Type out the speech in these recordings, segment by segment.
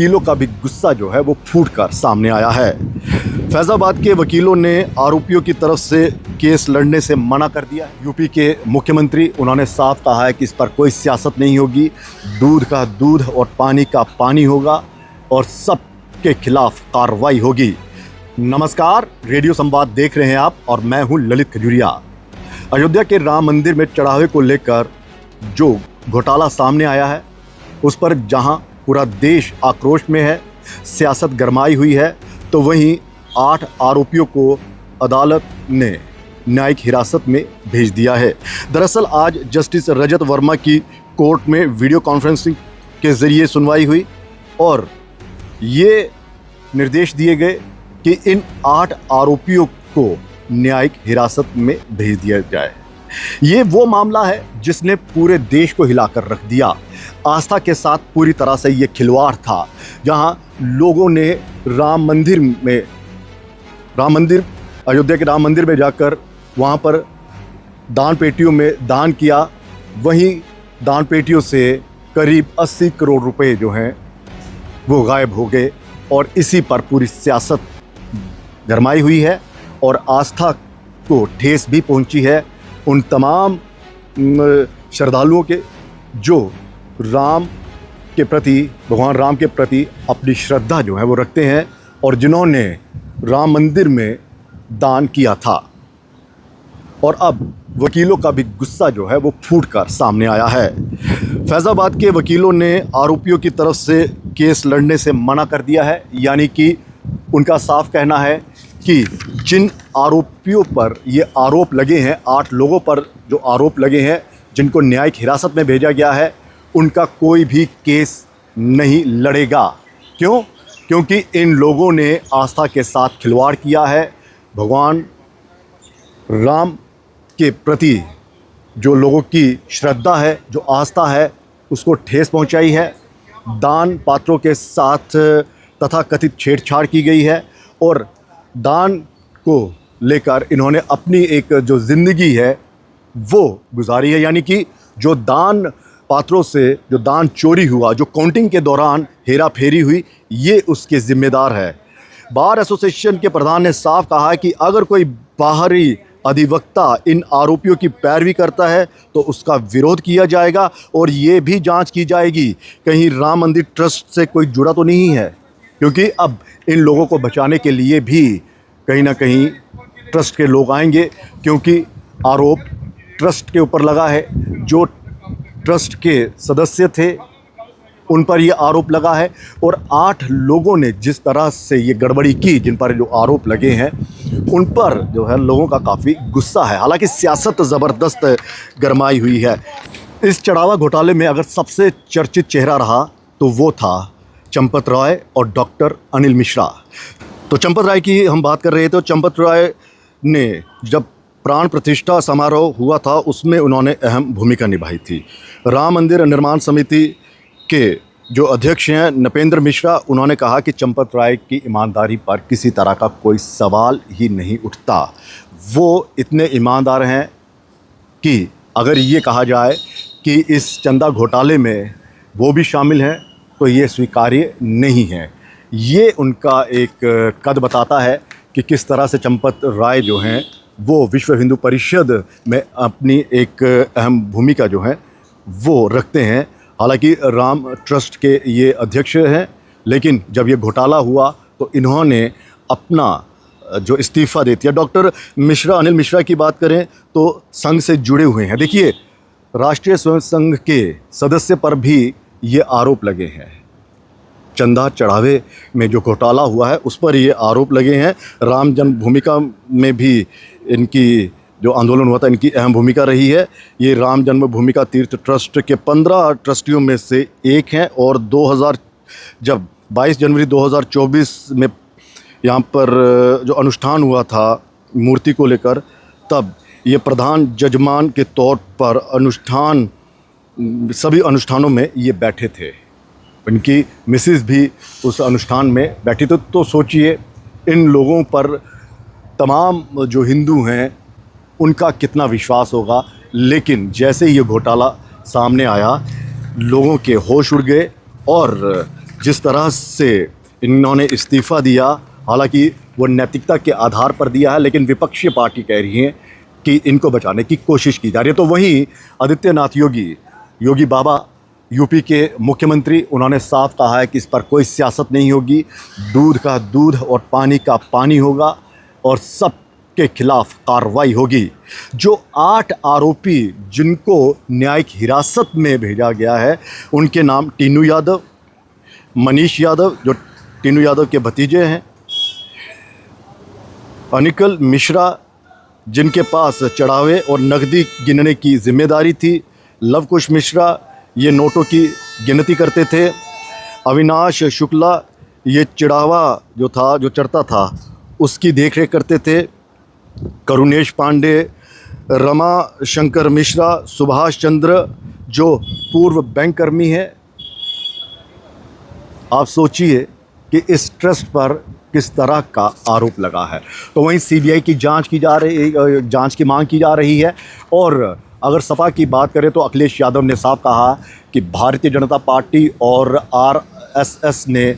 वकीलों का भी गुस्सा जो है वो फूटकर सामने आया है। फैज़ाबाद के वकीलों ने आरोपियों की तरफ से केस लड़ने से मना कर दिया है। यूपी के मुख्यमंत्री उन्होंने साफ कहा है कि इस पर कोई सियासत नहीं होगी, दूध का दूध और पानी का पानी होगा और सबके खिलाफ कार्रवाई होगी। नमस्कार, रेडियो संवाद देख रहे हैं आप और मैं हूं ललित खजुरिया। अयोध्या के राम मंदिर में चढ़ावे को लेकर जो घोटाला सामने आया है उस पर जहां पूरा देश आक्रोश में है, सियासत गरमाई हुई है, तो वहीं 8 आरोपियों को अदालत ने न्यायिक हिरासत में भेज दिया है। दरअसल आज जस्टिस रजत वर्मा की कोर्ट में वीडियो कॉन्फ्रेंसिंग के जरिए सुनवाई हुई और ये निर्देश दिए गए कि इन 8 आरोपियों को न्यायिक हिरासत में भेज दिया जाए। ये वो मामला है जिसने पूरे देश को हिलाकर रख दिया। आस्था के साथ पूरी तरह से ये खिलवाड़ था, जहां लोगों ने अयोध्या के राम मंदिर में जाकर वहां पर दान पेटियों में दान किया। वहीं दान पेटियों से करीब 80 करोड़ रुपए जो हैं वो गायब हो गए और इसी पर पूरी सियासत गरमाई हुई है और आस्था को ठेस भी पहुंची है उन तमाम श्रद्धालुओं के जो राम के प्रति, भगवान राम के प्रति अपनी श्रद्धा जो है वो रखते हैं और जिन्होंने राम मंदिर में दान किया था। और अब वकीलों का भी गुस्सा जो है वो फूटकर सामने आया है। फैज़ाबाद के वकीलों ने आरोपियों की तरफ से केस लड़ने से मना कर दिया है, यानी कि उनका साफ कहना है कि जिन आरोपियों पर ये आरोप लगे हैं, 8 लोगों पर जो आरोप लगे हैं जिनको न्यायिक हिरासत में भेजा गया है, उनका कोई भी केस नहीं लड़ेगा। क्यों? क्योंकि इन लोगों ने आस्था के साथ खिलवाड़ किया है। भगवान राम के प्रति जो लोगों की श्रद्धा है, जो आस्था है, उसको ठेस पहुंचाई है। दान पात्रों के साथ तथा कथित छेड़छाड़ की गई है और दान को लेकर इन्होंने अपनी एक जो ज़िंदगी है वो गुजारी है, यानी कि जो दान पात्रों से जो दान चोरी हुआ, जो काउंटिंग के दौरान हेरा फेरी हुई, ये उसके ज़िम्मेदार है। बार एसोसिएशन के प्रधान ने साफ कहा कि अगर कोई बाहरी अधिवक्ता इन आरोपियों की पैरवी करता है तो उसका विरोध किया जाएगा और ये भी जांच की जाएगी कहीं राम मंदिर ट्रस्ट से कोई जुड़ा तो नहीं है, क्योंकि अब इन लोगों को बचाने के लिए भी कहीं ना कहीं ट्रस्ट के लोग आएंगे, क्योंकि आरोप ट्रस्ट के ऊपर लगा है। जो ट्रस्ट के सदस्य थे उन पर ये आरोप लगा है और 8 लोगों ने जिस तरह से ये गड़बड़ी की, जिन पर जो आरोप लगे हैं, उन पर जो है लोगों का काफ़ी गुस्सा है। हालांकि सियासत ज़बरदस्त गरमाई हुई है। इस चढ़ावा घोटाले में अगर सबसे चर्चित चेहरा रहा तो वो था चंपत राय और डॉक्टर अनिल मिश्रा। तो चंपत राय की हम बात कर रहे थे। तो चंपत राय ने जब प्राण प्रतिष्ठा समारोह हुआ था उसमें उन्होंने अहम भूमिका निभाई थी। राम मंदिर निर्माण समिति के जो अध्यक्ष हैं नपेंद्र मिश्रा, उन्होंने कहा कि चंपत राय की ईमानदारी पर किसी तरह का कोई सवाल ही नहीं उठता। वो इतने ईमानदार हैं कि अगर ये कहा जाए कि इस चंदा घोटाले में वो भी शामिल हैं तो ये स्वीकार्य नहीं है। ये उनका एक कद बताता है कि किस तरह से चंपत राय जो हैं वो विश्व हिंदू परिषद में अपनी एक अहम भूमिका जो है वो रखते हैं। हालांकि राम ट्रस्ट के ये अध्यक्ष हैं, लेकिन जब ये घोटाला हुआ तो इन्होंने अपना जो इस्तीफ़ा दे दिया। डॉक्टर मिश्रा, अनिल मिश्रा की बात करें तो संघ से जुड़े हुए हैं। देखिए, राष्ट्रीय स्वयं संघ के सदस्य पर भी ये आरोप लगे हैं। चंदा चढ़ावे में जो घोटाला हुआ है उस पर ये आरोप लगे हैं। राम जन्मभूमि में भी इनकी जो आंदोलन हुआ था, इनकी अहम भूमिका रही है। ये राम जन्मभूमि का तीर्थ ट्रस्ट के 15 ट्रस्टियों में से एक हैं और 22 जनवरी 2024 में यहाँ पर जो अनुष्ठान हुआ था मूर्ति को लेकर, तब ये प्रधान जजमान के तौर पर सभी अनुष्ठानों में ये बैठे थे। इनकी मिसेस भी उस अनुष्ठान में बैठी थी। तो सोचिए इन लोगों पर तमाम जो हिंदू हैं उनका कितना विश्वास होगा। लेकिन जैसे ये घोटाला सामने आया, लोगों के होश उड़ गए और जिस तरह से इन्होंने इस्तीफ़ा दिया, हालांकि वो नैतिकता के आधार पर दिया है, लेकिन विपक्षी पार्टी कह रही है कि इनको बचाने की कोशिश की जा रही है। तो वहीं आदित्यनाथ योगी बाबा यूपी के मुख्यमंत्री, उन्होंने साफ कहा है कि इस पर कोई सियासत नहीं होगी, दूध का दूध और पानी का पानी होगा और सब के खिलाफ कार्रवाई होगी। जो 8 आरोपी जिनको न्यायिक हिरासत में भेजा गया है, उनके नाम टीनू यादव, मनीष यादव जो टीनू यादव के भतीजे हैं, अनिकल मिश्रा जिनके पास चढ़ावे और नकदी गिनने की जिम्मेदारी थी, लवकुश मिश्रा ये नोटों की गिनती करते थे, अविनाश शुक्ला ये चढ़ावा जो चढ़ता था उसकी देखरेख करते थे, करुणेश पांडे, रमा शंकर मिश्रा, सुभाष चंद्र जो पूर्व बैंक कर्मी है। आप सोचिए कि इस ट्रस्ट पर किस तरह का आरोप लगा है। तो वहीं सीबीआई की जांच की मांग की जा रही है। और अगर सपा की बात करें तो अखिलेश यादव ने साफ कहा कि भारतीय जनता पार्टी और आरएसएस ने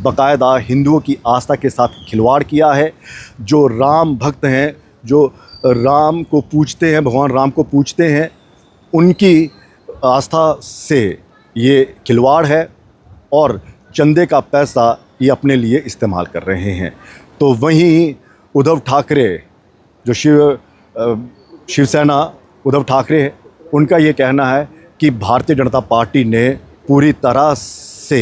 बाकायदा हिंदुओं की आस्था के साथ खिलवाड़ किया है। जो राम भक्त हैं, जो राम को पूजते हैं, भगवान राम को पूजते हैं, उनकी आस्था से ये खिलवाड़ है और चंदे का पैसा ये अपने लिए इस्तेमाल कर रहे हैं। तो वहीं उद्धव ठाकरे जो शिवसेना उद्धव ठाकरे है, उनका ये कहना है कि भारतीय जनता पार्टी ने पूरी तरह से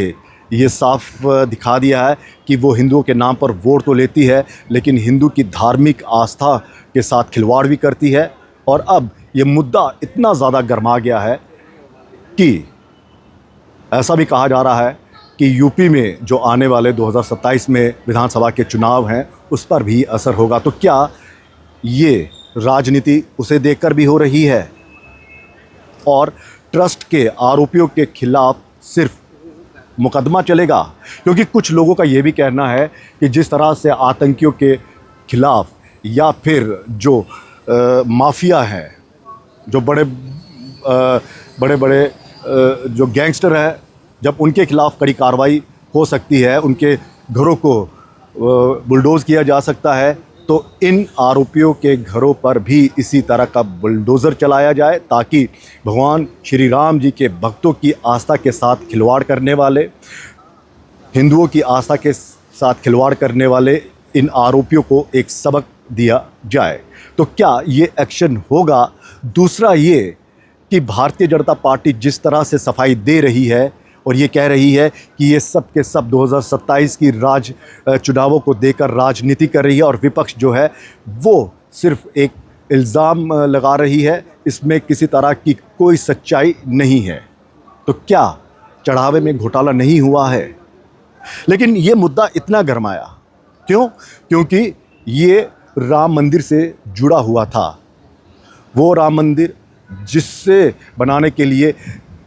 ये साफ दिखा दिया है कि वो हिंदुओं के नाम पर वोट तो लेती है, लेकिन हिंदू की धार्मिक आस्था के साथ खिलवाड़ भी करती है। और अब ये मुद्दा इतना ज़्यादा गर्मा गया है कि ऐसा भी कहा जा रहा है कि यूपी में जो आने वाले 2027 में विधानसभा के चुनाव हैं, उस पर भी असर होगा। तो क्या ये राजनीति उसे देखकर भी हो रही है? और ट्रस्ट के आरोपियों के खिलाफ सिर्फ मुकदमा चलेगा? क्योंकि कुछ लोगों का ये भी कहना है कि जिस तरह से आतंकियों के खिलाफ या फिर जो माफिया है, जो बड़े बड़े जो गैंगस्टर हैं, जब उनके खिलाफ कड़ी कार्रवाई हो सकती है, उनके घरों को बुलडोज़ किया जा सकता है, तो इन आरोपियों के घरों पर भी इसी तरह का बुलडोज़र चलाया जाए, ताकि भगवान श्री राम जी के भक्तों की आस्था के साथ खिलवाड़ करने वाले, हिंदुओं की आस्था के साथ खिलवाड़ करने वाले इन आरोपियों को एक सबक दिया जाए। तो क्या ये एक्शन होगा? दूसरा ये कि भारतीय जनता पार्टी जिस तरह से सफाई दे रही है और ये कह रही है कि ये सब के सब 2027 की चुनावों को देकर राजनीति कर रही है, और विपक्ष जो है वो सिर्फ एक इल्ज़ाम लगा रही है, इसमें किसी तरह की कोई सच्चाई नहीं है। तो क्या चढ़ावे में घोटाला नहीं हुआ है? लेकिन ये मुद्दा इतना गरमाया क्यों? क्योंकि ये राम मंदिर से जुड़ा हुआ था। वो राम मंदिर जिससे बनाने के लिए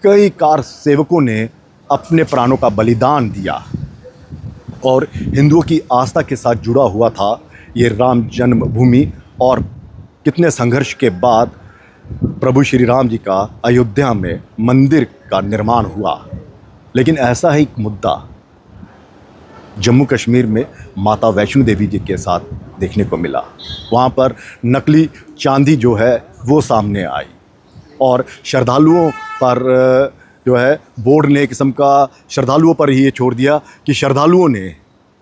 कई कार सेवकों ने अपने प्राणों का बलिदान दिया और हिंदुओं की आस्था के साथ जुड़ा हुआ था ये राम जन्मभूमि। और कितने संघर्ष के बाद प्रभु श्री राम जी का अयोध्या में मंदिर का निर्माण हुआ। लेकिन ऐसा ही एक मुद्दा जम्मू कश्मीर में माता वैष्णो देवी जी के साथ देखने को मिला। वहाँ पर नकली चांदी जो है वो सामने आई और श्रद्धालुओं पर जो है बोर्ड ने एक किस्म का श्रद्धालुओं पर ही ये छोड़ दिया कि श्रद्धालुओं ने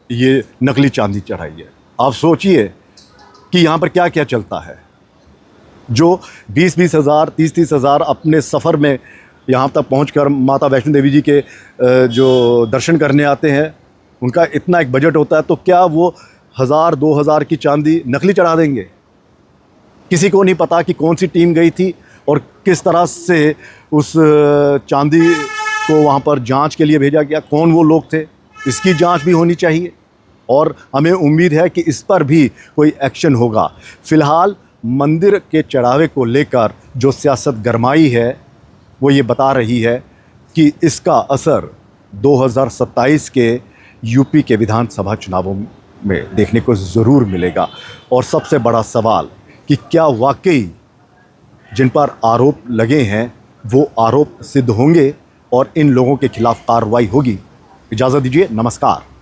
ये नकली चांदी चढ़ाई है। आप सोचिए कि यहाँ पर क्या क्या चलता है। जो 20-20 हज़ार 30-30 हज़ार अपने सफ़र में यहाँ तक पहुँचकर माता वैष्णो देवी जी के जो दर्शन करने आते हैं, उनका इतना एक बजट होता है, तो क्या वो 1000-2000 की चांदी नकली चढ़ा देंगे? किसी को नहीं पता कि कौन सी टीम गई थी और किस तरह से उस चांदी को वहाँ पर जांच के लिए भेजा गया, कौन वो लोग थे, इसकी जांच भी होनी चाहिए। और हमें उम्मीद है कि इस पर भी कोई एक्शन होगा। फ़िलहाल मंदिर के चढ़ावे को लेकर जो सियासत गरमाई है वो ये बता रही है कि इसका असर 2027 के यूपी के विधानसभा चुनावों में देखने को ज़रूर मिलेगा। और सबसे बड़ा सवाल कि क्या वाकई जिन पर आरोप लगे हैं वो आरोप सिद्ध होंगे और इन लोगों के खिलाफ कार्रवाई होगी? इजाज़त दीजिए, नमस्कार।